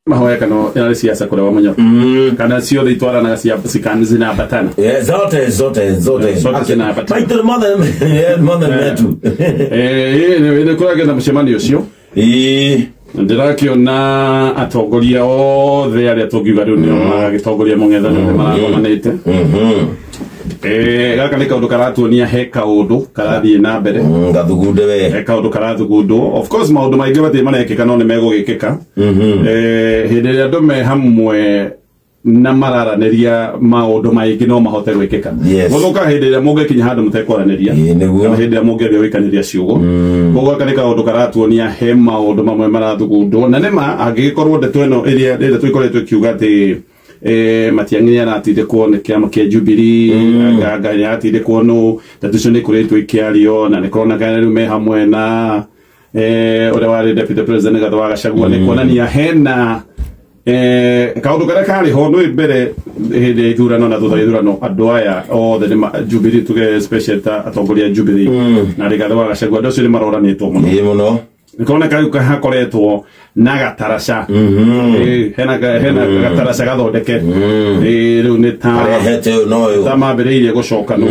mahoya kano ya siasa kule wamonyo kana sio itwara na siasa sikani zinabatana zote zinabatana maitele mother metu ne kwa genda mshemanio sio ndirakio na atongoria othe aria tungiuga riu nio magitongoria mung'ethaniro maragomanite gaka ni kaundu karatuonia he kaundu karathie na mbere gathugunde we he kaundu karathugundu of course maundu maingi batie marekika no ni megugikika hindi ria andu me hamwe na mararaniria maundu maingi no mahote gwikika guthuka hindi ria mungikinya handu mutekwaraniria kana hindi ria mungiambia wikaniria ciugo koguo gaka ni kaundu karatuonia he maundu mamwe marathugundu na nima angikorwo ndeto ino iria twikoretwo kiuga ati Matiang'i aratinde kuone kiama kia Jubilee nganga aratinde kuono tatizo ni kuretwo ikiario na nikorona kana riu me hamwe na ore wari deputy president Gathwa Gachagua ni kuonania hena kaundu karia kari ho no mbere hindi ithurano na thutha ithurano andu aya othe ni Jubilee tuge special atongoria Jubilee na Gathwa Gachagua ndio ni maroranitwo muno nikona kayu hakoretwo na gatarasha hena gatarasha gathondeke riu ni tamambiriirie gucokanwo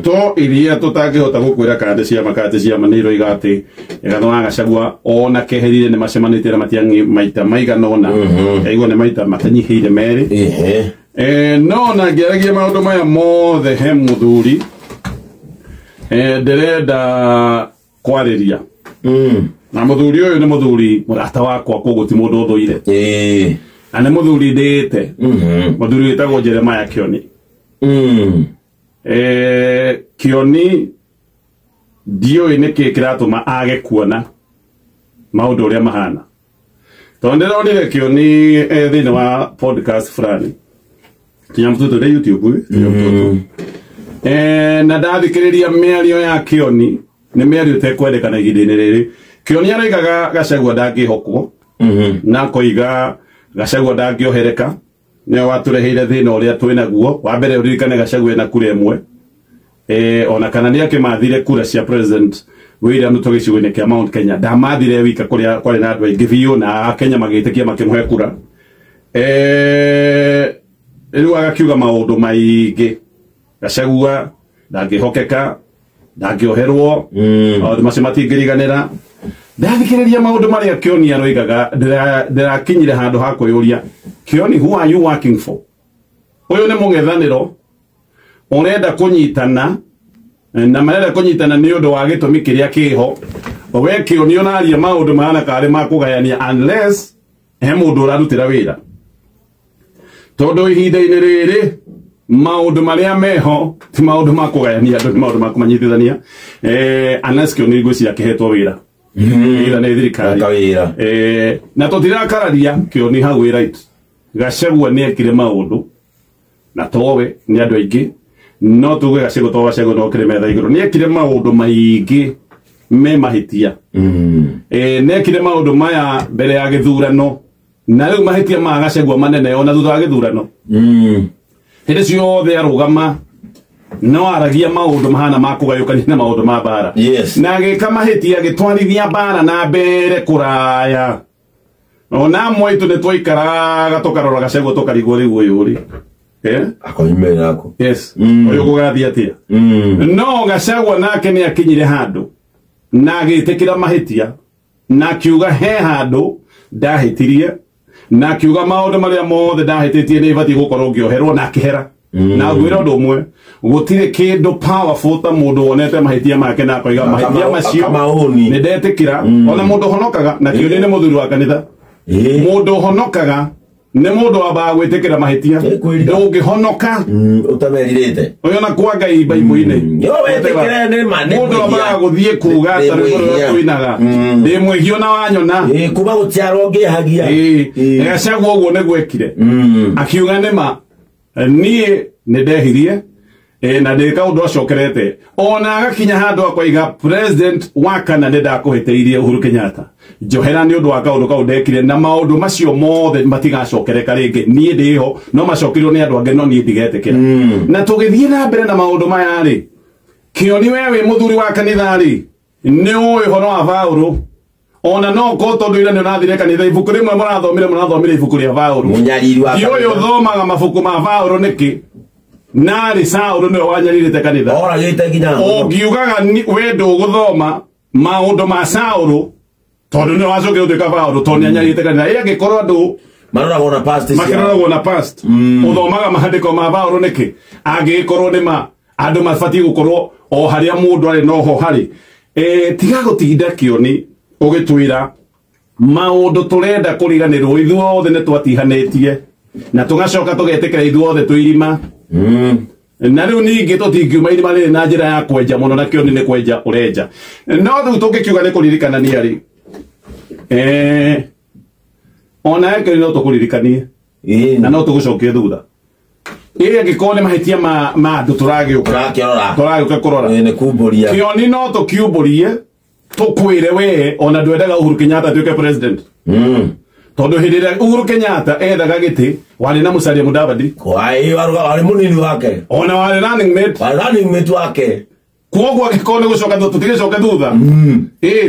to iria tutangihota gukwira kandi cia maniro igati Gathwa Gachagua ona keherire ni macemanite na Matiang'i maita maiganona aigua ni maita matanyihire meri no na ngeragia maundu maya mothe he muthuri ndirenda kwariria na muthuri uyu ni muthuri murata wakwa koguo ti mundu uthuire na ni muthuri ndite muthuri witagwo Jeremiah Kioni Kioni ndioi niki kiratuma age kuona maundu uria mahana tonde ndonire Kioni thini wa podcast fulani kinyamtutu de YouTube na ndathikiriria miario ya Kioni ni miario tekwendekana igindini riri Kioni araigaga Gachagua ndangihokwo na koiga Gachagua ndangiohereka ne watureheire thina uria twinaguo wa mbere uririkane Gachagua na kura imwe ona kana ni akimathire kura cia president William Ruto gicigo-ini kia Mount Kenya ndamathire wika kuria kwari na andu aingi biu na Kenya magitikia makimuhe kura riu agakiuga maundu maingi Gachagua ndangihokeka ndangioherwo maundu macio matingiriganira ndathikiriria maundu maria Kioni aroigaga ndirakinyire handu ha kuyuria Kioni, who are you working for? Uyu ni mung'ethaniro urenda kunyitana na marenda kunyitana ni undu wa gitumi kiria kiho we Kioni onaria maundu mahana kari ma kugayania unless he mundu urarutira wira tondu ihinda-ini riri maundu maria meho ti maundu ma kugayania andu ni maundu ma kumanyitithania unless Kioni ngwiciria kihetwo wira ira ne thirikari na tutirakararia Kioni hau wi right Gachagua ni ekire maundu na towe ni andu aingi no tuge Gachagua to Gachagua no kire metha iguru ni ekire maundu maingi me mahitia ne ekire maundu maya mbere ya githurano na riu mahitia ma Gachagua manene ona thutha wa githurano hindi ciothe arugama no aragia maundu mahana ma kugayukania na maundu ma bara na agika mahitia agitwarithia bara na mbere kuraya ona mwitu ni twaikaraga tukarora Gachagua tukarigwo riu uyu ri akoimera ako uyu gugathia atia no Gachagua nake ni akinyire handu na agitikira mahitia na kiuga he handu ndahitirie na kiuga maundu maria mothe ndahititie ni ibati gukorwo ngioherwo na kihera na gwira undu umwe gutire kindu powerful ta mundu wonete mahitia make na koiga mahitia macio ni ndetikira ona mundu honokaga na Kioni ni muthuri wa kanitha mundu honokaga ne mundu aba gwitikira mahitia ndungihonoka utameririte uyo na kwa Ngai Bible-ini yo wetikire ni mane mundu aba guthie kuga tari kuinaga ndi mwihio na wanyona kuba gutiarwo ngihagia Gachagua uguo ne gwekire akiuga nema nie ne ndehirie na ndika undu acokerete ona agakinya handu akoiga president wa kana ndenda kuhiteirie Uhuru Kenyatta njohera ni undu wa kaundu kau ndekire na maundu macio mothe matigacokereka ringi nie ndiho no macokirwo ni andu ange no nie ndigetikira na tugithie na mbere na maundu maya ri Kioni wewe muthuri wa kanitha ri ni uyu horo wa Paulo ona no ko tondu ira ni nathire kanitha ibuku rimwe murathomire ibuku ria Paulo munyariri wa yo thomaga mabuku ma Paulo niki nari Saulo ni wanyaririte kanitha ora gite ginya ngiugaga we nduguthoma maundu ma Saulo tondu ni wacoke utuika Paulo tondu anyarite kanitha ira gikorwo andu marora bona past makirora bona past uthomaga mahandiko ma Paulo niki angikorwo ni ma andu mabati gukorwo o haria mundu ari no ho hari tiga gutinda kioni ugitwira maundu turenda kuriganirwo ithuothe ni twatihanetie na tugacoka tugetikira ithuothe twirima na riu ningi tutingiuma irima riri na njira ya kwenja muno na kioni ni kwenja urenja no riu tungikiuga ni kuririkana ni ari ona yake no tukuririkanie na no tugucokie thutha gikorwo ni mahitia ma andu turagiuka kurora ni kumburia kioni no tukiumburie tukwire we ona ndwendaga Uhuru Kenyatta tuike president tondu hindi ria Uhuru Kenyatta ethaga giti wari na Musalia Mudavadi kwai wari munini wake ona wari running mate wake kuogwa gikorwo ni gucoka tutigicoke thutha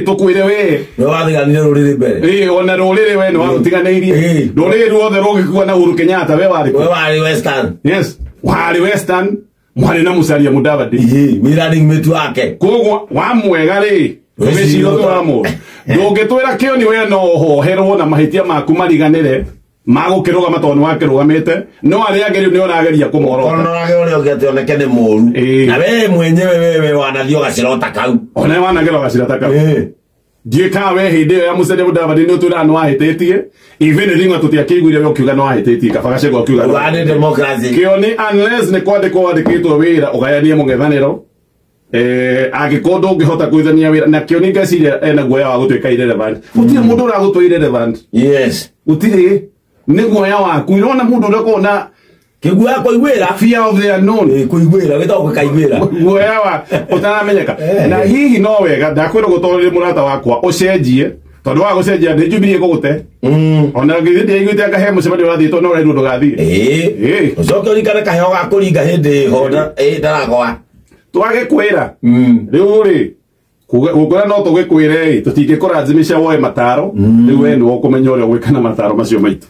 tukwire we no wathiganire ruriri mbere ona ruriri we ni warutiganeirie ruriri ruothe rugikua na Uhuru Kenyatta we wari Western yes wari Western mwari na Musalia Mudavadi running mate wake kuogwa wa mwega ri tugiciro twamo ndungitwira kioni we no hoherwo na mahitia maku mariganire magukirugama tondu wakirugamite no aria ngeri ni orageria kumorota no orageria ugete onekene moru na we mwenyewe wewe wanathio gacirota kau ona wanagero gacirota kau ndieka we hindi ya Musalia Mudavadi ni utura no ahitetie even ringo tutiakiguire we ukiuga no ahitetie kabagace go ukiuga wani democracy kioni unless ni kwandikwo wandikitwo wira ugayanie mung'ethaniro agikorwo ngihota kuithania wira na kioni ngeciria ena guoya wa gutuika irrelevant utire mundu uragutwa irrelevant yes utire ni guoya waku irona mundu urakona kiguoya kuigwira fear of the unknown kuigwira gitoko kaigwira guoya wa utaramenyeka na hihi no wega ndakwira gutorire murata wakwa ucenjie tondu wa gucenjia ni Jubilee gugute ona ngithia igwite akahe mucemanio urathitwo no rendu ndugathie ucoke urikana kaheo ga kuringa hindi honda ndaragoa twage kwira riu ri gukora no tugikwire tutingikora nzimisha woe mataro riu we ni ukumenya uria gwikana mataro macio maitu